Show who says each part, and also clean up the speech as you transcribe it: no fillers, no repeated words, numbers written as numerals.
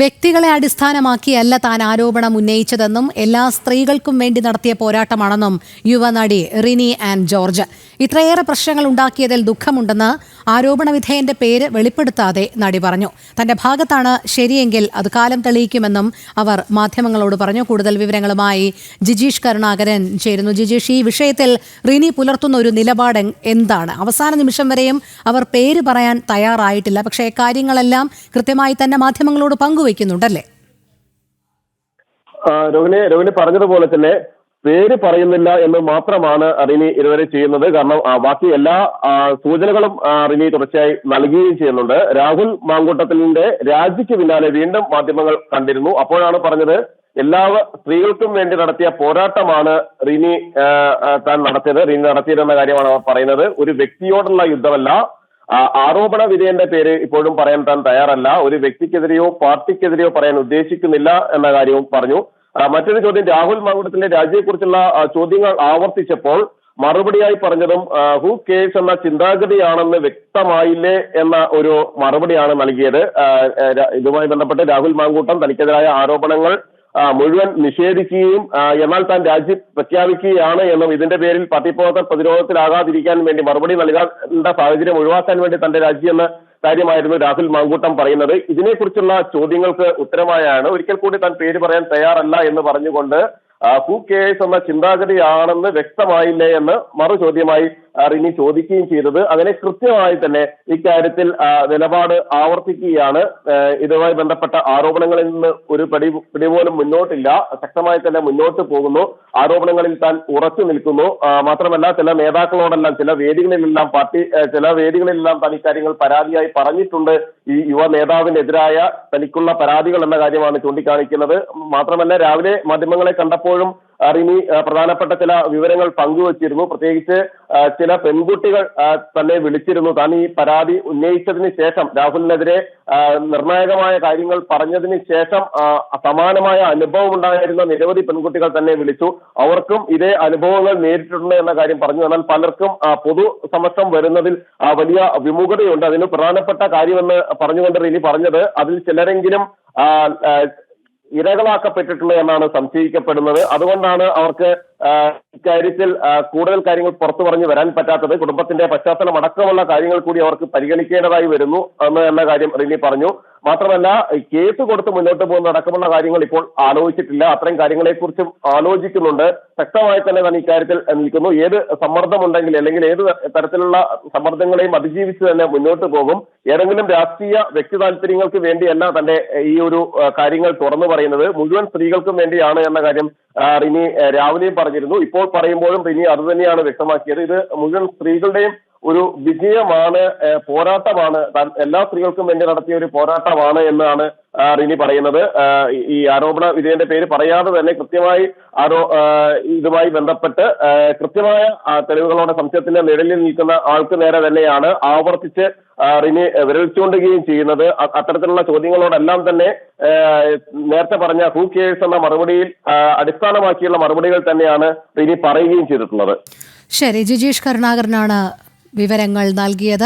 Speaker 1: വ്യക്തികളെ അടിസ്ഥാനമാക്കിയല്ല താൻ ആരോപണം ഉന്നയിച്ചതെന്നും എല്ലാ സ്ത്രീകൾക്കും വേണ്ടി നടത്തിയ പോരാട്ടമാണെന്നും യുവനടി റിനി ആൻഡ് ജോർജ്. ഇത്രയേറെ പ്രശ്നങ്ങൾ ഉണ്ടാക്കിയതിൽ ദുഃഖമുണ്ടെന്ന് ആരോപണ വിധേയന്റെ പേര് വെളിപ്പെടുത്താതെ നടി പറഞ്ഞു. തന്റെ ഭാഗത്താണ് ശരിയെങ്കിൽ അത് കാലം തെളിയിക്കുമെന്നും അവർ മാധ്യമങ്ങളോട് പറഞ്ഞു. കൂടുതൽ വിവരങ്ങളുമായി ജിജീഷ് കരുണാകരൻ ചേരുന്നു. ജിജീഷ്, ഈ വിഷയത്തിൽ റിനി പുലർത്തുന്ന ഒരു നിലപാട് എന്താണ്? അവസാന നിമിഷം വരെയും അവർ പേര് പറയാൻ തയ്യാറായിട്ടില്ല. പക്ഷേ കാര്യങ്ങളെല്ലാം കൃത്യമായി തന്നെ മാധ്യമങ്ങളോട് പങ്കുവയ്ക്കുന്നുണ്ടല്ലേ?
Speaker 2: രോഹിണി പറഞ്ഞതുപോലെ തന്നെ പേര് പറയുന്നില്ല എന്ന് മാത്രമാണ് റിനി ഇതുവരെ ചെയ്യുന്നത്. കാരണം ബാക്കി എല്ലാ സൂചനകളും റിനി തുടർച്ചയായി നൽകുകയും ചെയ്യുന്നുണ്ട്. രാഹുൽ മാങ്കൂട്ടത്തിന്റെ രാജിക്ക് പിന്നാലെ വീണ്ടും മാധ്യമങ്ങൾ കണ്ടിരുന്നു. അപ്പോഴാണ് പറഞ്ഞത് എല്ലാ സ്ത്രീകൾക്കും വേണ്ടി നടത്തിയ പോരാട്ടമാണ് റിനി താൻ നടത്തിയത്. റിനി നടത്തിയതെന്ന കാര്യമാണ് അവർ പറയുന്നത്. ഒരു വ്യക്തിയോടുള്ള യുദ്ധമല്ല. ആരോപണ വിധേയന്റെ പേര് ഇപ്പോഴും പറയാൻ താൻ തയ്യാറല്ല. ഒരു വ്യക്തിക്കെതിരെയോ പാർട്ടിക്കെതിരെയോ പറയാൻ ഉദ്ദേശിക്കുന്നില്ല എന്ന കാര്യവും പറഞ്ഞു. മറ്റൊരു ചോദ്യം, രാഹുൽ മാങ്കൂട്ടത്തിന്റെ രാജിയെക്കുറിച്ചുള്ള ചോദ്യങ്ങൾ ആവർത്തിച്ചപ്പോൾ മറുപടിയായി പറഞ്ഞതും ഹു കേഴ്സ് എന്ന ചിന്താഗതിയാണെന്ന് വ്യക്തമായില്ലേ എന്ന ഒരു മറുപടിയാണ് നൽകിയത്. ഇതുമായി ബന്ധപ്പെട്ട് രാഹുൽ മാങ്കൂട്ടം തനിക്കെതിരായ ആരോപണങ്ങൾ മുഴുവൻ നിഷേധിക്കുകയും എന്നാൽ താൻ രാജി പ്രഖ്യാപിക്കുകയാണ് എന്നും ഇതിന്റെ പേരിൽ പാർട്ടി പ്രവർത്തകർ പ്രതിരോധത്തിലാകാതിരിക്കാൻ വേണ്ടി മറുപടി നൽകേണ്ട സാഹചര്യം ഒഴിവാക്കാൻ വേണ്ടി തന്റെ രാജി എന്ന കാര്യമായിരുന്നു രാഹുൽ മാങ്കൂട്ടം പറയുന്നത്. ഇതിനെക്കുറിച്ചുള്ള ചോദ്യങ്ങൾക്ക് ഉത്തരമായാണ് ഒരിക്കൽ കൂടി താൻ പേര് പറയാൻ തയ്യാറല്ല എന്ന് പറഞ്ഞുകൊണ്ട് ഹു കേഴ്സ് എന്ന ചിന്താഗതിയാണെന്ന് വ്യക്തമായില്ലേ എന്ന് മറു ചോദ്യമായി റിനി ചോദിക്കുകയും ചെയ്തത്. അതിനെ കൃത്യമായി തന്നെ ഇക്കാര്യത്തിൽ നിലപാട് ആവർത്തിക്കുകയാണ്. ഇതുമായി ബന്ധപ്പെട്ട ആരോപണങ്ങളിൽ നിന്ന് ഒരു പിടി പോലും മുന്നോട്ടില്ല. ശക്തമായി തന്നെ മുന്നോട്ട് പോകുന്നു. ആരോപണങ്ങളിൽ താൻ ഉറച്ചു നിൽക്കുന്നു. മാത്രമല്ല ചില നേതാക്കളോടെല്ലാം ചില വേദികളിലെല്ലാം താൻ ഇക്കാര്യങ്ങൾ പരാതിയായി പറഞ്ഞിട്ടുണ്ട്. ഈ യുവ നേതാവിനെതിരായ തനിക്കുള്ള പരാതികൾ എന്ന കാര്യമാണ് ചൂണ്ടിക്കാണിക്കുന്നത്. മാത്രമല്ല രാവിലെ മാധ്യമങ്ങളെ കണ്ടപ്പോഴും റിനി പ്രധാനപ്പെട്ട ചില വിവരങ്ങൾ പങ്കുവച്ചിരുന്നു. പ്രത്യേകിച്ച് ചില പെൺകുട്ടികൾ തന്നെ വിളിച്ചിരുന്നു. താൻ ഈ പരാതി ഉന്നയിച്ചതിന് ശേഷം രാഹുലിനെതിരെ നിർണായകമായ കാര്യങ്ങൾ പറഞ്ഞതിന് ശേഷം സമാനമായ അനുഭവം ഉണ്ടായിരുന്ന നിരവധി പെൺകുട്ടികൾ തന്നെ വിളിച്ചു. അവർക്കും ഇതേ അനുഭവങ്ങൾ നേരിട്ടിട്ടുണ്ട് എന്ന കാര്യം പറഞ്ഞു. എന്നാൽ പലർക്കും പൊതു സമക്ഷം വരുന്നതിൽ വലിയ വിമുഖതയുണ്ട്. അതിന് പ്രധാനപ്പെട്ട കാര്യമെന്ന് പറഞ്ഞുകൊണ്ട് റിനി പറഞ്ഞത് അതിൽ ചിലരെങ്കിലും ഇരകളാക്കപ്പെട്ടിട്ടുണ്ട് എന്നാണ് സംശയിക്കപ്പെടുന്നത്. അതുകൊണ്ടാണ് അവർക്ക് ഇക്കാര്യത്തിൽ കൂടുതൽ കാര്യങ്ങൾ പുറത്തു പറഞ്ഞു വരാൻ പറ്റാത്തത്. കുടുംബത്തിന്റെ പശ്ചാത്തലം അടക്കമുള്ള കാര്യങ്ങൾ കൂടി അവർക്ക് പരിഗണിക്കേണ്ടതായി വരുന്നു എന്ന കാര്യം റിനി പറഞ്ഞു. മാത്രമല്ല കേസ് കൊടുത്ത് മുന്നോട്ട് പോകുന്ന അടക്കമുള്ള കാര്യങ്ങൾ ഇപ്പോൾ ആലോചിച്ചിട്ടില്ല. അത്തരം കാര്യങ്ങളെക്കുറിച്ചും ആലോചിക്കുന്നുണ്ട്. ശക്തമായി തന്നെ താൻ ഇക്കാര്യത്തിൽ നിൽക്കുന്നു. ഏത് സമ്മർദ്ദമുണ്ടെങ്കിൽ അല്ലെങ്കിൽ ഏത് തരത്തിലുള്ള സമ്മർദ്ദങ്ങളെയും അതിജീവിച്ച് തന്നെ മുന്നോട്ട് പോകും. ഏതെങ്കിലും രാഷ്ട്രീയ വ്യക്തി താല്പര്യങ്ങൾക്ക് വേണ്ടിയല്ല തന്റെ ഈ ഒരു കാര്യങ്ങൾ തുറന്നു പറയുന്നത്. മുഴുവൻ സ്ത്രീകൾക്കും വേണ്ടിയാണ് എന്ന കാര്യം റിനി രാവിലെയും പറഞ്ഞിരുന്നു. ഇപ്പോൾ പറയുമ്പോഴും റിനി അത് തന്നെയാണ് വ്യക്തമാക്കിയത്. ഇത് മുഴുവൻ സ്ത്രീകളുടെയും ഒരു വിജയമാണ്, പോരാട്ടമാണ്. താൻ എല്ലാ സ്ത്രീകൾക്കും വേണ്ടി നടത്തിയ ഒരു പോരാട്ടമാണ് എന്നാണ് റിനി പറയുന്നത്. ഈ ആരോപണ വിധേയന്റെ പേര് പറയാതെ തന്നെ കൃത്യമായി ഇതുമായി ബന്ധപ്പെട്ട് കൃത്യമായ തെളിവുകളോടെ സംശയത്തിന്റെ നിഴലിൽ നിൽക്കുന്ന ആൾക്ക് നേരെ തന്നെയാണ് ആവർത്തിച്ച് റിനി വിരൽ ചൂണ്ടുകയും ചെയ്യുന്നത്. അത്തരത്തിലുള്ള ചോദ്യങ്ങളോടെല്ലാം തന്നെ നേരത്തെ പറഞ്ഞ ഹു കേഴ്സ് എന്ന മറുപടിയിൽ അടിസ്ഥാനമാക്കിയുള്ള മറുപടികൾ തന്നെയാണ് റിനി പറയുകയും ചെയ്തിട്ടുള്ളത്.
Speaker 1: ശരി, ജിജീഷ് കരുണാകരനാണ് വിവരങ്ങൾ നൽകിയത്.